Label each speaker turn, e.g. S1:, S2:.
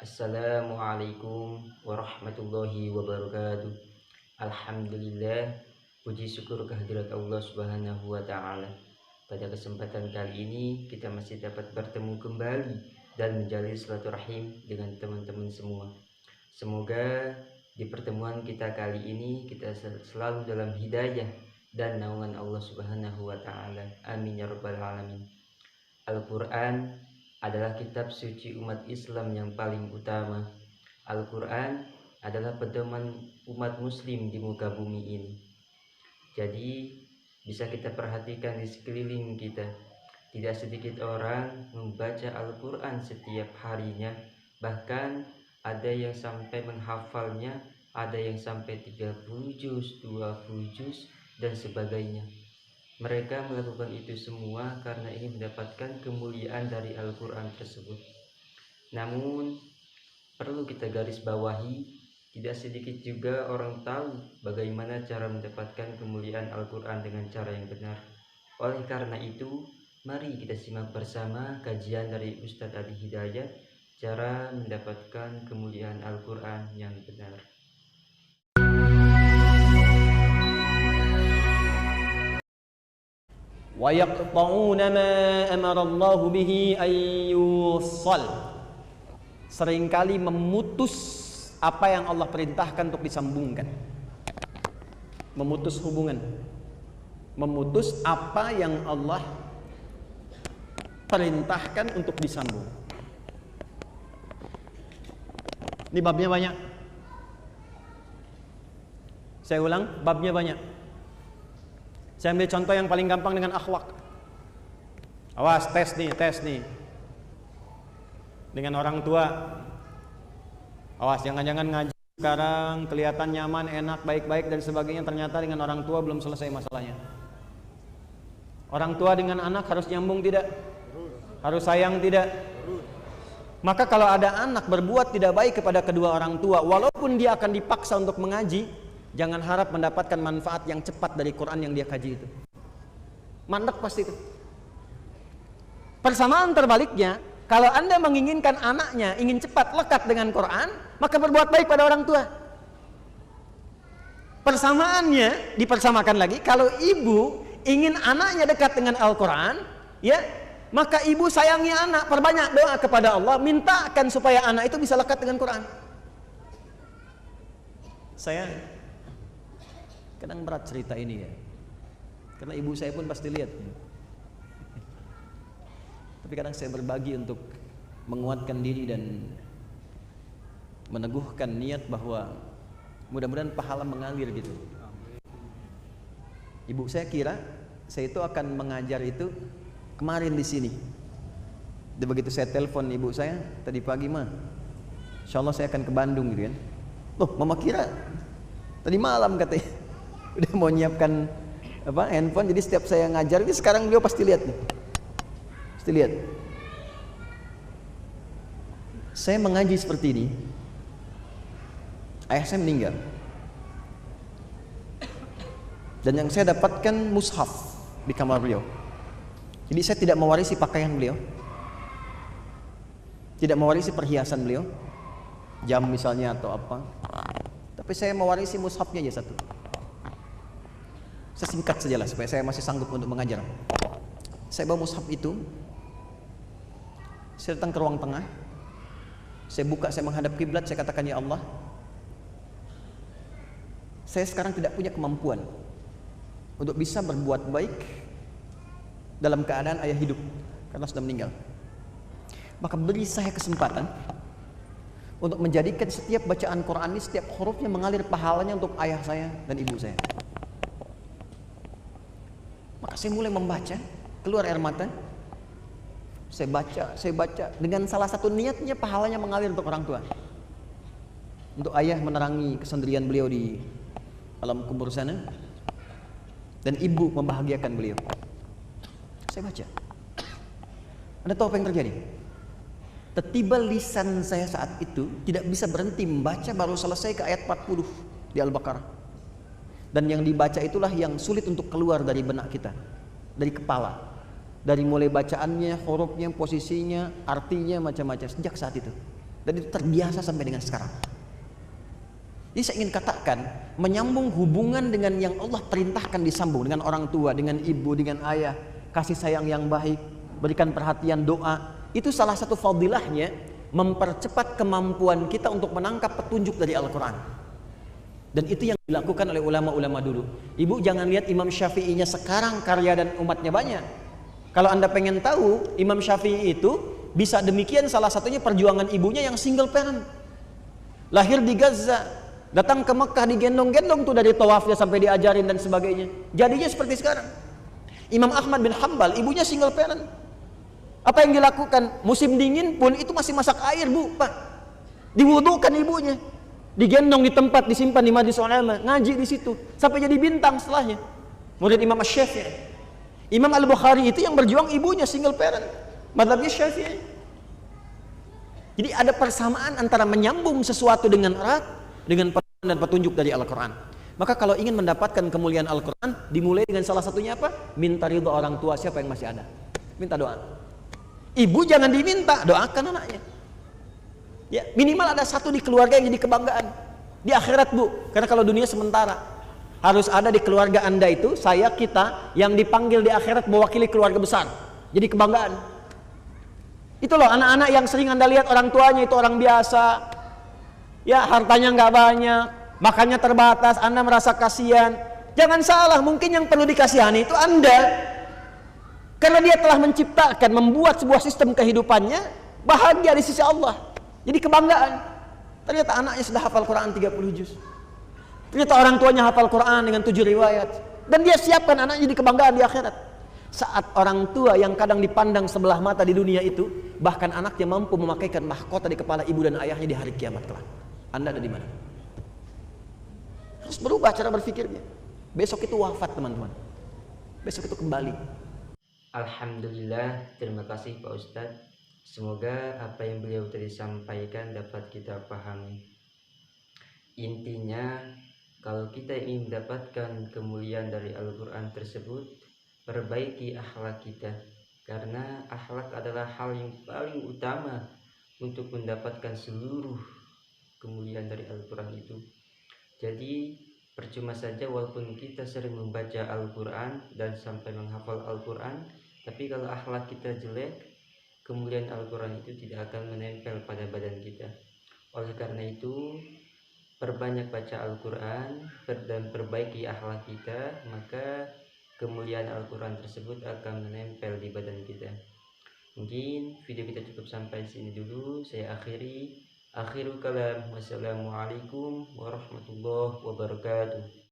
S1: Assalamualaikum warahmatullahi wabarakatuh. Alhamdulillah, puji syukur kehadirat Allah Subhanahu wa Ta'ala. Pada kesempatan kali ini, kita masih dapat bertemu kembali dan menjalin silaturahim dengan teman-teman semua. Semoga di pertemuan kita kali ini kita selalu dalam hidayah dan naungan Allah Subhanahu wa Ta'ala. Amin ya rabbal alamin. Al-Quran adalah kitab suci umat Islam yang paling utama. Al-Quran adalah pedoman umat muslim di muka bumi ini. Jadi bisa kita perhatikan di sekeliling kita, tidak sedikit orang membaca Al-Quran setiap harinya. Bahkan ada yang sampai menghafalnya, ada yang sampai 30 juz, 20 juz dan sebagainya. Mereka melakukan itu semua karena ingin mendapatkan kemuliaan dari Al-Quran tersebut. Namun perlu kita garis bawahi, tidak sedikit juga orang tahu bagaimana cara mendapatkan kemuliaan Al-Quran dengan cara yang benar. Oleh karena itu, mari kita simak bersama kajian dari Ustadz Adi Hidayat, cara mendapatkan kemuliaan Al-Quran yang benar.
S2: وَيَقْطَعُونَ مَا أَمَرَ اللَّهُ بِهِ أَن يُوصَّلَ. Seringkali memutus apa yang Allah perintahkan untuk disambungkan. Memutus hubungan. Memutus apa yang Allah perintahkan untuk disambung. Ini babnya banyak. Saya ulang, babnya banyak. Saya ambil contoh yang paling gampang dengan akhlak. Awas, tes nih. Dengan orang tua. Awas, jangan-jangan ngaji sekarang kelihatan nyaman, enak, baik-baik dan sebagainya, ternyata dengan orang tua belum selesai masalahnya. Orang tua dengan anak harus nyambung tidak? Harus sayang tidak? Maka kalau ada anak berbuat tidak baik kepada kedua orang tua, walaupun dia akan dipaksa untuk mengaji, jangan harap mendapatkan manfaat yang cepat dari Quran yang dia kaji itu. Mandek pasti itu. Persamaan terbaliknya, kalau Anda menginginkan anaknya ingin cepat lekat dengan Quran, maka berbuat baik pada orang tua. Persamaannya dipersamakan lagi, kalau ibu ingin anaknya dekat dengan Al-Quran, ya, maka ibu sayangi anak, perbanyak doa kepada Allah, mintakan supaya anak itu bisa lekat dengan Quran. Saya kadang berat cerita ini ya, karena ibu saya pun pasti lihat. Tapi kadang saya berbagi untuk menguatkan diri dan meneguhkan niat bahwa mudah-mudahan pahala mengalir gitu. Ibu saya kira saya itu akan mengajar itu kemarin di sini. Dan begitu saya telepon ibu saya tadi pagi, mah, insya Allah saya akan ke Bandung gitu kan. Loh, mama kira tadi malam katanya udah mau nyiapkan handphone, jadi setiap saya ngajar ini sekarang beliau pasti lihat nih. Pasti lihat. Saya mengaji seperti ini. Ayah saya meninggal. Dan yang saya dapatkan mushaf di kamar beliau. Jadi saya tidak mewarisi pakaian beliau. Tidak mewarisi perhiasan beliau. Jam misalnya atau apa. Tapi saya mewarisi mushafnya aja satu. Saya singkat sajalah supaya saya masih sanggup untuk mengajar. Saya bawa mushaf itu, saya datang ke ruang tengah, saya buka, saya menghadap kiblat, saya katakan, ya Allah, saya sekarang tidak punya kemampuan untuk bisa berbuat baik dalam keadaan ayah hidup karena sudah meninggal. Maka beri saya kesempatan untuk menjadikan setiap bacaan Quran ini, setiap hurufnya mengalir pahalanya untuk ayah saya dan ibu saya. Maka saya mulai membaca, keluar air mata. Saya baca dengan salah satu niatnya pahalanya mengalir untuk orang tua. Untuk ayah menerangi kesendirian beliau di alam kubur sana, dan ibu membahagiakan beliau. Saya baca. Anda tahu apa yang terjadi? Tiba lisan saya saat itu tidak bisa berhenti membaca, baru selesai ke ayat 40 di Al-Baqarah. Dan yang dibaca itulah yang sulit untuk keluar dari benak kita, dari kepala, dari mulai bacaannya, hurufnya, posisinya, artinya, macam-macam. Sejak saat itu Dan itu terbiasa sampai dengan sekarang. Jadi saya ingin katakan, menyambung hubungan dengan yang Allah perintahkan disambung, dengan orang tua, dengan ibu, dengan ayah, kasih sayang yang baik, berikan perhatian, doa. Itu salah satu fadilahnya, mempercepat kemampuan kita untuk menangkap petunjuk dari Al-Quran. Dan itu yang dilakukan oleh ulama-ulama dulu. Ibu jangan lihat Imam Syafi'inya sekarang karya dan umatnya banyak. Kalau Anda pengen tahu, Imam Syafi'i itu bisa demikian, salah satunya perjuangan ibunya yang single parent. Lahir di Gaza, datang ke Mekah digendong-gendong tuh dari tawafnya sampai diajarin dan sebagainya. Jadinya seperti sekarang. Imam Ahmad bin Hambal, ibunya single parent. Apa yang dilakukan? Musim dingin pun itu masih masak air, Bu, Pak. Diwudukan ibunya. Digendong di tempat, disimpan di majlis ulama, ngaji di situ sampai jadi bintang setelahnya. Murid Imam Asy-Syafi'i. Imam Al-Bukhari itu yang berjuang ibunya single parent. Mazhabnya Syafi'i. Jadi ada persamaan antara menyambung sesuatu dengan erat dengan dan petunjuk dari Al-Quran. Maka kalau ingin mendapatkan kemuliaan Al-Quran, dimulai dengan salah satunya apa? Minta ridho orang tua siapa yang masih ada. Minta doa. Ibu jangan diminta, doakan anaknya. Ya, minimal ada satu di keluarga yang jadi kebanggaan. Di akhirat, Bu. Karena kalau dunia sementara. Harus ada di keluarga Anda itu, saya, kita, yang dipanggil di akhirat mewakili keluarga besar. Jadi kebanggaan. Itu loh anak-anak yang sering Anda lihat orang tuanya itu orang biasa. Ya, hartanya nggak banyak, makannya terbatas, Anda merasa kasihan. Jangan salah, mungkin yang perlu dikasihani itu Anda. Karena dia telah menciptakan, membuat sebuah sistem kehidupannya bahagia di sisi Allah. Jadi kebanggaan. Ternyata anaknya sudah hafal Quran 30 juz. Ternyata orang tuanya hafal Quran dengan 7 riwayat. Dan dia siapkan anaknya di kebanggaan di akhirat. Saat orang tua yang kadang dipandang sebelah mata di dunia itu, bahkan anaknya mampu memakaikan mahkota di kepala ibu dan ayahnya di hari kiamat kelak. Anda ada di mana? Harus berubah cara berpikirnya. Besok itu wafat, teman-teman. Besok itu kembali.
S1: Alhamdulillah, terima kasih Pak Ustadz. Semoga apa yang beliau tadi sampaikan dapat kita pahami. Intinya, kalau kita ingin mendapatkan kemuliaan dari Al-Quran tersebut, perbaiki akhlak kita. Karena akhlak adalah hal yang paling utama untuk mendapatkan seluruh kemuliaan dari Al-Quran itu. Jadi percuma saja walaupun kita sering membaca Al-Quran dan sampai menghafal Al-Quran, tapi kalau akhlak kita jelek, kemuliaan Al-Quran itu tidak akan menempel pada badan kita. Oleh karena itu, perbanyak baca Al-Quran dan perbaiki akhlak kita, maka kemuliaan Al-Quran tersebut akan menempel di badan kita. Mungkin video kita cukup sampai sini dulu. Saya akhiri. Akhirul kalam. Wassalamualaikum warahmatullahi wabarakatuh.